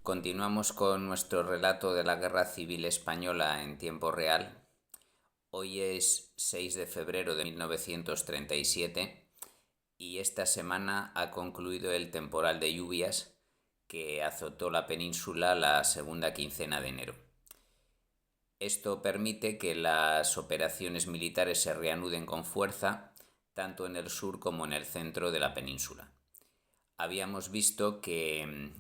Continuamos con nuestro relato de la Guerra Civil Española en tiempo real. Hoy es 6 de febrero de 1937 y esta semana ha concluido el temporal de lluvias que azotó la península la segunda quincena de enero. Esto permite que las operaciones militares se reanuden con fuerza, tanto en el sur como en el centro de la península. Habíamos visto que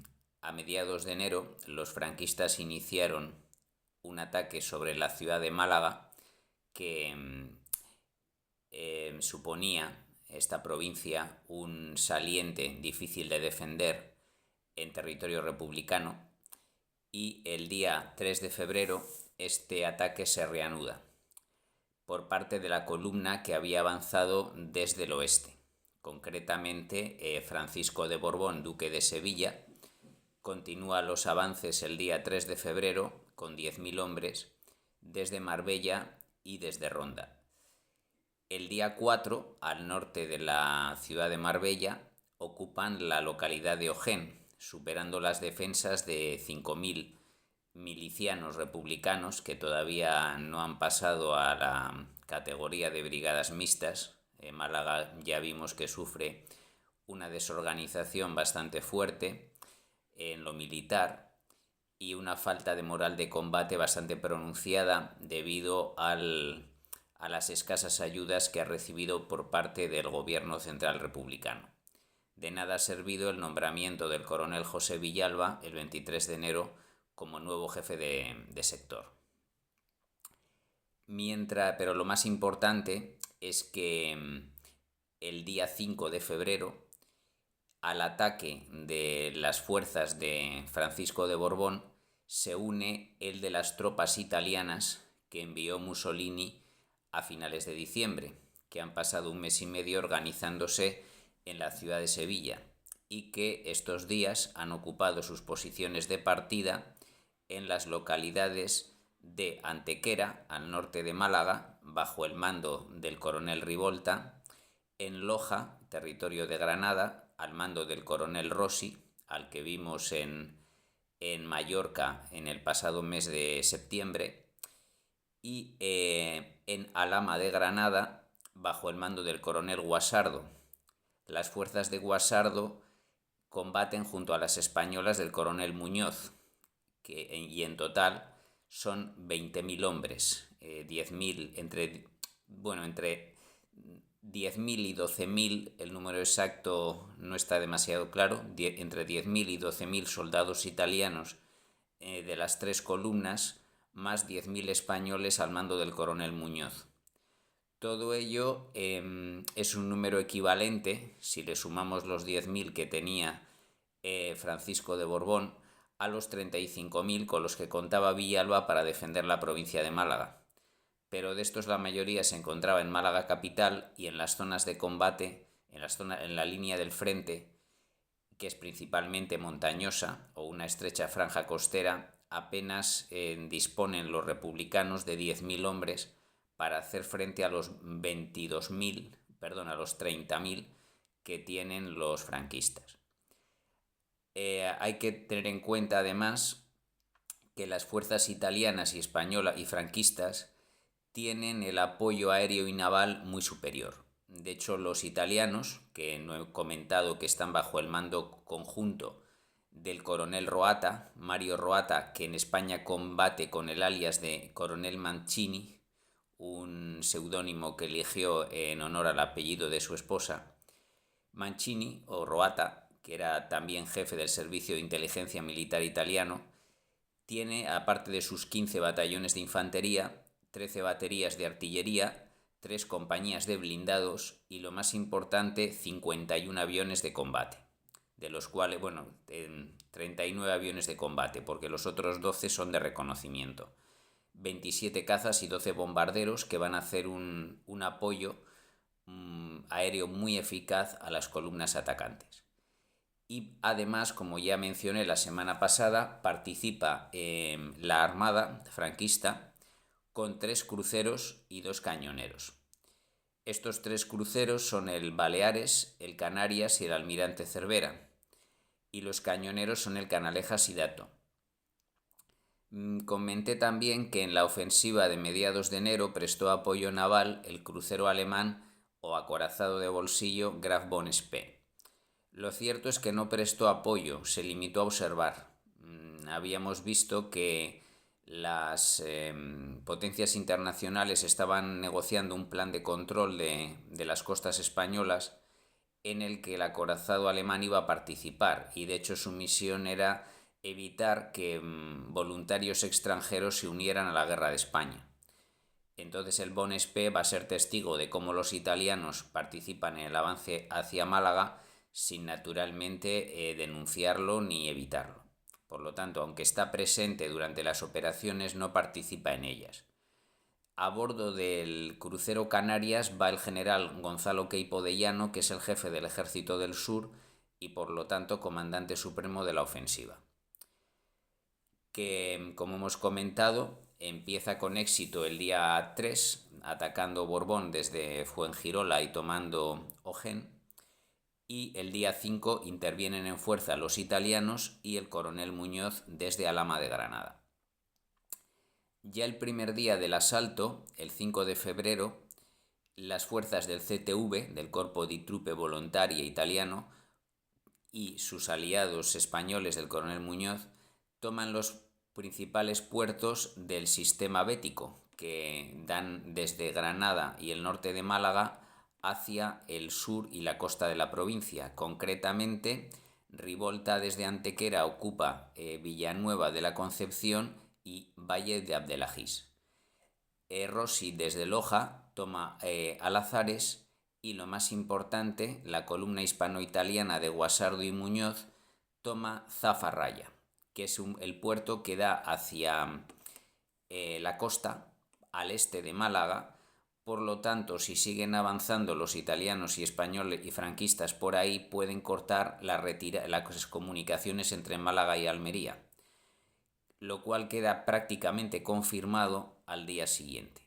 a mediados de enero los franquistas iniciaron un ataque sobre la ciudad de Málaga que suponía esta provincia un saliente difícil de defender en territorio republicano, y el día 3 de febrero este ataque se reanuda por parte de la columna que había avanzado desde el oeste. Concretamente, Francisco de Borbón, duque de Sevilla, continúa los avances el día 3 de febrero con 10.000 hombres desde Marbella y desde Ronda. El día 4, al norte de la ciudad de Marbella, ocupan la localidad de Ojén, superando las defensas de 5.000 milicianos republicanos que todavía no han pasado a la categoría de brigadas mixtas. Málaga ya vimos que sufre una desorganización bastante fuerte en lo militar y una falta de moral de combate bastante pronunciada debido a las escasas ayudas que ha recibido por parte del gobierno central republicano. De nada ha servido el nombramiento del coronel José Villalba el 23 de enero como nuevo jefe de sector. Pero lo más importante es que el día 5 de febrero, al ataque de las fuerzas de Francisco de Borbón, se une el de las tropas italianas que envió Mussolini a finales de diciembre, que han pasado un mes y medio organizándose en la ciudad de Sevilla y que estos días han ocupado sus posiciones de partida en las localidades de Antequera, al norte de Málaga, bajo el mando del coronel Rivolta; en Loja, territorio de Granada, al mando del coronel Rossi, al que vimos en Mallorca en el pasado mes de septiembre; y en Alhama de Granada, bajo el mando del coronel Guasardo. Las fuerzas de Guasardo combaten junto a las españolas del coronel Muñoz, y en total son 20.000 hombres, 10.000 entre 10.000 y 12.000, el número exacto no está demasiado claro, entre 10.000 y 12.000 soldados italianos de las tres columnas, más 10.000 españoles al mando del coronel Muñoz. Todo ello es un número equivalente, si le sumamos los 10.000 que tenía Francisco de Borbón, a los 35.000 con los que contaba Villalba para defender la provincia de Málaga. Pero de estos la mayoría se encontraba en Málaga capital y en las zonas de combate, en la línea del frente, que es principalmente montañosa o una estrecha franja costera, apenas disponen los republicanos de 10.000 hombres para hacer frente a los 30.000 que tienen los franquistas. Hay que tener en cuenta además que las fuerzas italianas y españolas y franquistas tienen el apoyo aéreo y naval muy superior. De hecho, los italianos, que no he comentado que están bajo el mando conjunto del coronel Roata, Mario Roata, que en España combate con el alias de coronel Mancini, un seudónimo que eligió en honor al apellido de su esposa. Mancini, o Roata, que era también jefe del servicio de inteligencia militar italiano, tiene, aparte de sus 15 batallones de infantería, 13 baterías de artillería, 3 compañías de blindados y, lo más importante, 51 aviones de combate, de los cuales, 39 aviones de combate, porque los otros 12 son de reconocimiento, 27 cazas y 12 bombarderos que van a hacer un apoyo aéreo muy eficaz a las columnas atacantes. Y además, como ya mencioné la semana pasada, participa la Armada franquista con 3 cruceros y 2 cañoneros. Estos 3 cruceros son el Baleares, el Canarias y el Almirante Cervera. y los cañoneros son el Canalejas y Dato. Comenté también que en la ofensiva de mediados de enero prestó apoyo naval el crucero alemán o acorazado de bolsillo Graf von Spee. Lo cierto es que no prestó apoyo, se limitó a observar. Habíamos visto que las potencias internacionales estaban negociando un plan de control de las costas españolas en el que el acorazado alemán iba a participar, y de hecho su misión era evitar que voluntarios extranjeros se unieran a la guerra de España. Entonces el Von Spee va a ser testigo de cómo los italianos participan en el avance hacia Málaga sin naturalmente denunciarlo ni evitarlo. Por lo tanto, aunque está presente durante las operaciones, no participa en ellas. A bordo del crucero Canarias va el general Gonzalo Queipo de Llano, que es el jefe del Ejército del Sur y por lo tanto comandante supremo de la ofensiva, que, como hemos comentado, empieza con éxito el día 3, atacando Borbón desde Fuengirola y tomando Ojén, y el día 5 intervienen en fuerza los italianos y el coronel Muñoz desde Alhama de Granada. Ya el primer día del asalto, el 5 de febrero, las fuerzas del CTV, del Corpo di Truppe Volontarie italiano, y sus aliados españoles del coronel Muñoz toman los principales puertos del sistema bético, que dan desde Granada y el norte de Málaga hacia el sur y la costa de la provincia. Concretamente, Rivolta desde Antequera ocupa Villanueva de la Concepción y Valle de Abdelaziz. Rossi desde Loja toma Alazares, y lo más importante, la columna hispano-italiana de Guasardo y Muñoz toma Zafarraya, que es el puerto que da hacia la costa, al este de Málaga. Por lo tanto, si siguen avanzando los italianos y españoles y franquistas por ahí, pueden cortar las comunicaciones entre Málaga y Almería, lo cual queda prácticamente confirmado al día siguiente.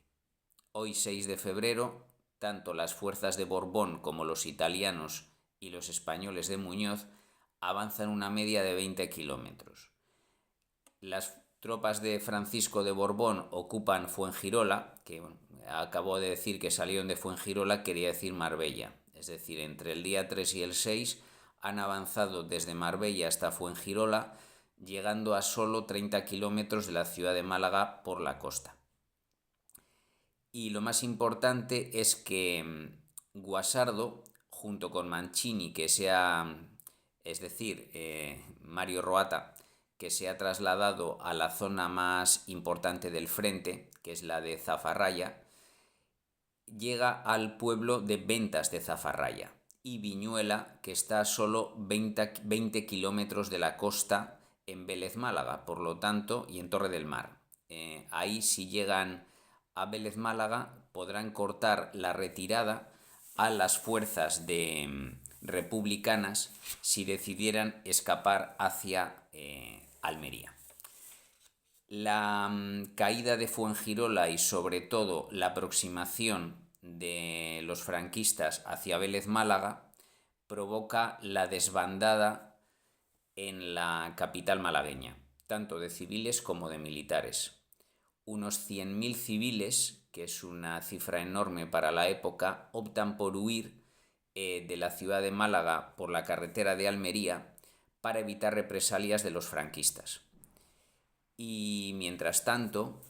Hoy, 6 de febrero, tanto las fuerzas de Borbón como los italianos y los españoles de Muñoz avanzan una media de 20 kilómetros. Las tropas de Francisco de Borbón ocupan Fuengirola, que acabo de decir que salieron de Fuengirola, quería decir Marbella. Es decir, entre el día 3 y el 6 han avanzado desde Marbella hasta Fuengirola, llegando a solo 30 kilómetros de la ciudad de Málaga por la costa. Y lo más importante es que Guasardo, junto con Mancini, Mario Roata, que se ha trasladado a la zona más importante del frente, que es la de Zafarraya, llega al pueblo de Ventas de Zafarraya, y Viñuela, que está a solo 20 kilómetros de la costa en Vélez Málaga, por lo tanto, y en Torre del Mar. Ahí, si llegan a Vélez Málaga, podrán cortar la retirada a las fuerzas republicanas si decidieran escapar hacia Almería. La caída de Fuengirola y sobre todo la aproximación de los franquistas hacia Vélez Málaga provoca la desbandada en la capital malagueña, tanto de civiles como de militares. Unos 100.000 civiles, que es una cifra enorme para la época, optan por huir de la ciudad de Málaga por la carretera de Almería para evitar represalias de los franquistas. Y mientras tanto,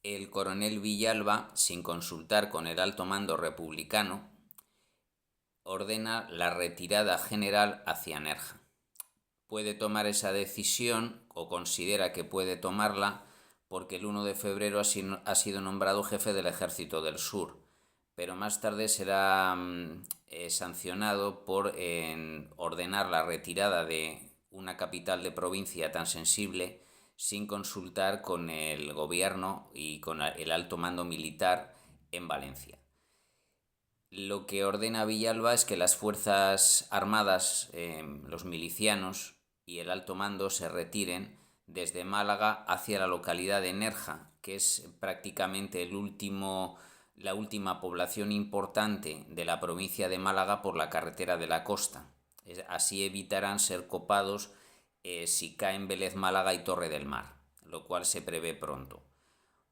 el coronel Villalba, sin consultar con el alto mando republicano, ordena la retirada general hacia Nerja. Puede tomar esa decisión, o considera que puede tomarla, porque el 1 de febrero ha sido nombrado jefe del Ejército del Sur, pero más tarde será sancionado por ordenar la retirada de una capital de provincia tan sensible sin consultar con el gobierno y con el alto mando militar en Valencia. Lo que ordena Villalba es que las fuerzas armadas, los milicianos y el alto mando se retiren desde Málaga hacia la localidad de Nerja, que es prácticamente la última población importante de la provincia de Málaga por la carretera de la costa. Así evitarán ser copados si caen Vélez Málaga y Torre del Mar, lo cual se prevé pronto.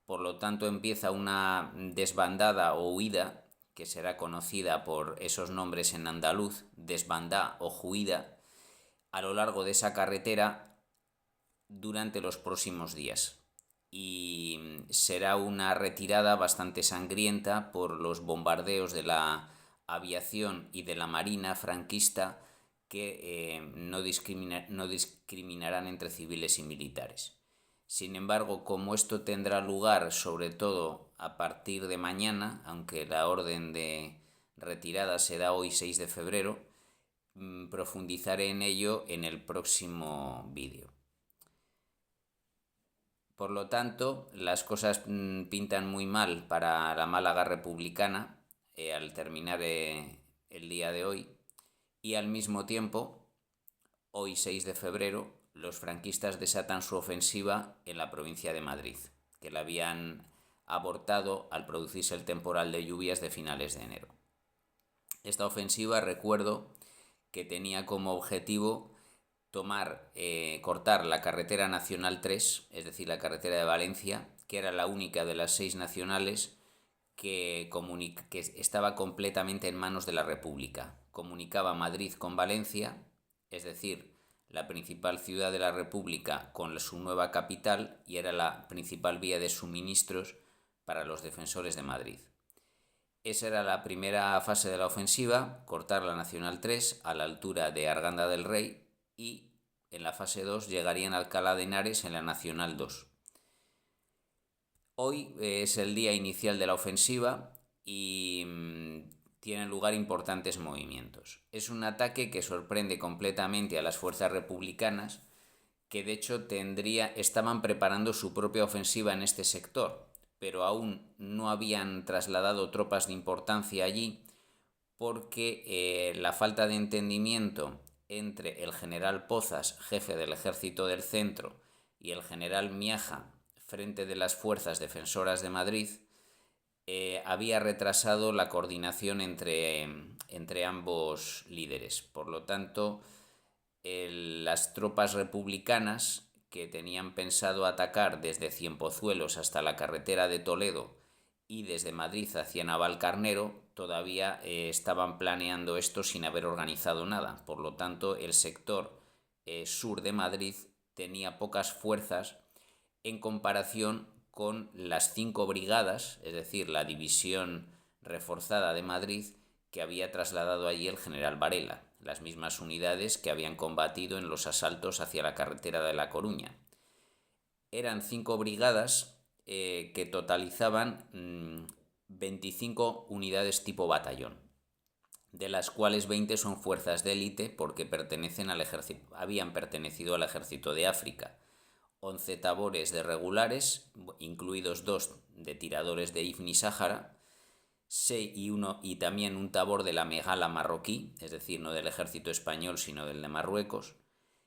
Por lo tanto, empieza una desbandada o huida, que será conocida por esos nombres en andaluz, desbandá o huida, a lo largo de esa carretera durante los próximos días. Y será una retirada bastante sangrienta por los bombardeos de la aviación y de la marina franquista, que no discriminarán entre civiles y militares. Sin embargo, como esto tendrá lugar sobre todo a partir de mañana, aunque la orden de retirada se da hoy 6 de febrero, profundizaré en ello en el próximo vídeo. Por lo tanto, las cosas pintan muy mal para la Málaga republicana al terminar el día de hoy, y al mismo tiempo, hoy 6 de febrero, los franquistas desatan su ofensiva en la provincia de Madrid, que la habían abortado al producirse el temporal de lluvias de finales de enero. Esta ofensiva, recuerdo, que tenía como objetivo cortar la carretera nacional 3, es decir, la carretera de Valencia, que era la única de las 6 nacionales que estaba completamente en manos de la República. Comunicaba Madrid con Valencia, es decir, la principal ciudad de la República con su nueva capital, y era la principal vía de suministros para los defensores de Madrid. Esa era la primera fase de la ofensiva, cortar la Nacional 3 a la altura de Arganda del Rey, y en la fase 2 llegarían a Alcalá de Henares en la Nacional 2. Hoy es el día inicial de la ofensiva y tienen lugar importantes movimientos. Es un ataque que sorprende completamente a las fuerzas republicanas, que de hecho estaban preparando su propia ofensiva en este sector, pero aún no habían trasladado tropas de importancia allí, porque la falta de entendimiento entre el general Pozas, jefe del Ejército del Centro, y el general Miaja, frente de las fuerzas defensoras de Madrid, había retrasado la coordinación entre ambos líderes. Por lo tanto, las tropas republicanas, que tenían pensado atacar desde Cienpozuelos hasta la carretera de Toledo y desde Madrid hacia Navalcarnero, todavía estaban planeando esto sin haber organizado nada. Por lo tanto, el sector sur de Madrid tenía pocas fuerzas en comparación con las 5 brigadas, es decir, la división reforzada de Madrid, que había trasladado allí el general Varela, las mismas unidades que habían combatido en los asaltos hacia la carretera de La Coruña. Eran 5 brigadas que totalizaban 25 unidades tipo batallón, de las cuales 20 son fuerzas de élite porque habían pertenecido al ejército de África, 11 tabores de regulares, incluidos 2 de tiradores de Ifni Sáhara, y también un tabor de la Megala marroquí, es decir, no del ejército español sino del de Marruecos,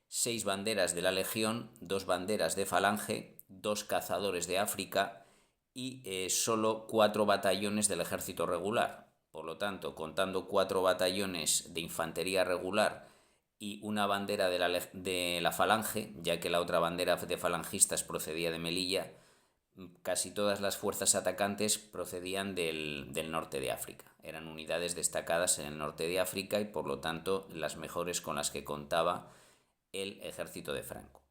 6 banderas de la Legión, 2 banderas de Falange, 2 cazadores de África y solo 4 batallones del ejército regular. Por lo tanto, contando 4 batallones de infantería regular y una bandera de la Falange, ya que la otra bandera de falangistas procedía de Melilla, casi todas las fuerzas atacantes procedían del norte de África. Eran unidades destacadas en el norte de África y por lo tanto las mejores con las que contaba el ejército de Franco.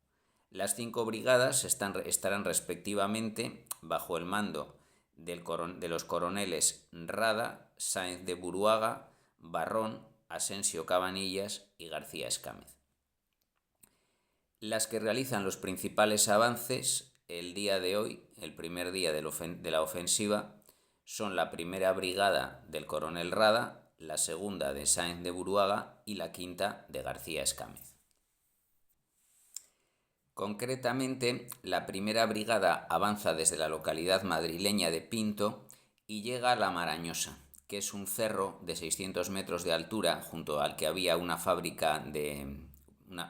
Las 5 brigadas estarán respectivamente bajo el mando de los coroneles Rada, Sáenz de Buruaga, Barrón, Asensio Cabanillas y García Escámez. Las que realizan los principales avances el día de hoy, el primer día de la ofensiva, son la primera brigada del coronel Rada, la segunda de Sáenz de Buruaga y la quinta de García Escámez. Concretamente, la primera brigada avanza desde la localidad madrileña de Pinto y llega a La Marañosa, que es un cerro de 600 metros de altura junto al que había una fábrica de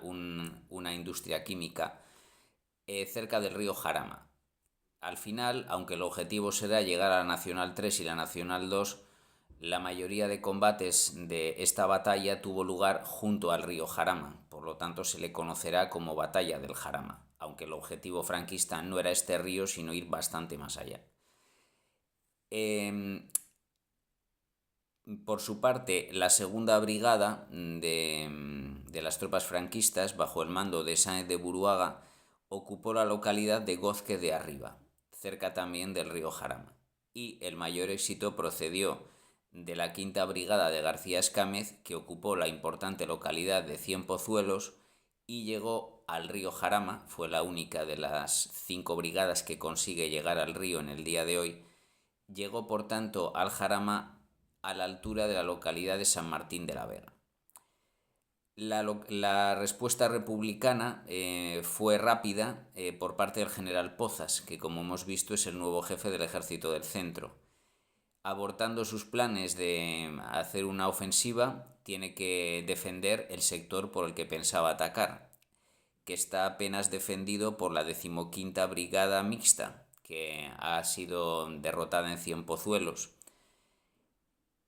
una industria química cerca del río Jarama. Al final, aunque el objetivo será llegar a la Nacional 3 y la Nacional 2, La mayoría de combates de esta batalla tuvo lugar junto al río Jarama, por lo tanto se le conocerá como Batalla del Jarama, aunque el objetivo franquista no era este río, sino ir bastante más allá. Por su parte, la segunda brigada de las tropas franquistas, bajo el mando de Sáenz de Buruaga, ocupó la localidad de Gózquez de Arriba, cerca también del río Jarama, y el mayor éxito procedió de la quinta brigada de García Escámez, que ocupó la importante localidad de Cienpozuelos y llegó al río Jarama. Fue la única de las 5 brigadas que consigue llegar al río en el día de hoy. Llegó, por tanto, al Jarama a la altura de la localidad de San Martín de la Vega. La respuesta republicana fue rápida por parte del general Pozas, que, como hemos visto, es el nuevo jefe del Ejército del Centro. Abortando sus planes de hacer una ofensiva, tiene que defender el sector por el que pensaba atacar, que está apenas defendido por la 15ª Brigada Mixta, que ha sido derrotada en Cienpozuelos,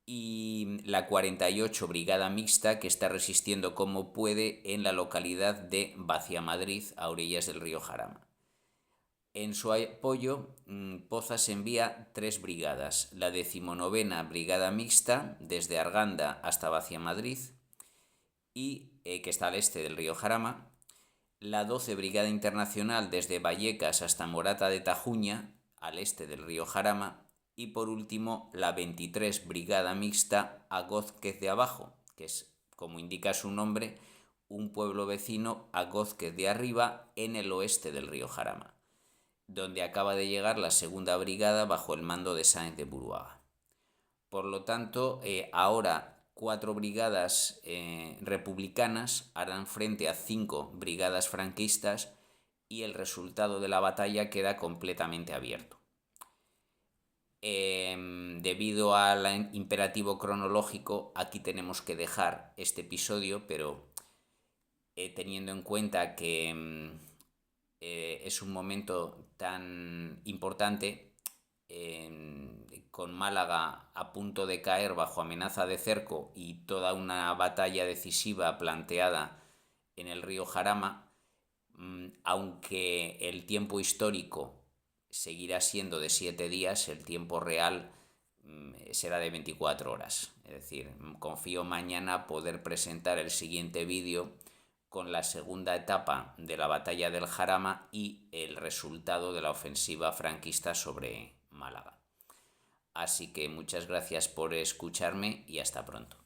y la 48 Brigada Mixta, que está resistiendo como puede en la localidad de Vaciamadrid, a orillas del río Jarama. En su apoyo, Pozas envía 3 brigadas: la 19ª Brigada Mixta, desde Arganda hasta Vaciamadrid, y que está al este del río Jarama; la 12 Brigada Internacional, desde Vallecas hasta Morata de Tajuña, al este del río Jarama; y por último la 23 Brigada Mixta a Gózquez de Abajo, que es, como indica su nombre, un pueblo vecino a Gózquez de Arriba, en el oeste del río Jarama, donde acaba de llegar la segunda brigada bajo el mando de Sáenz de Buruaga. Por lo tanto, ahora 4 brigadas republicanas harán frente a 5 brigadas franquistas, y el resultado de la batalla queda completamente abierto. Debido al imperativo cronológico, aquí tenemos que dejar este episodio, pero teniendo en cuenta que es un momento tan importante, con Málaga a punto de caer bajo amenaza de cerco y toda una batalla decisiva planteada en el río Jarama, aunque el tiempo histórico seguirá siendo de 7 días, el tiempo real será de 24 horas. Es decir, confío mañana poder presentar el siguiente vídeo con la segunda etapa de la batalla del Jarama y el resultado de la ofensiva franquista sobre Málaga. Así que muchas gracias por escucharme y hasta pronto.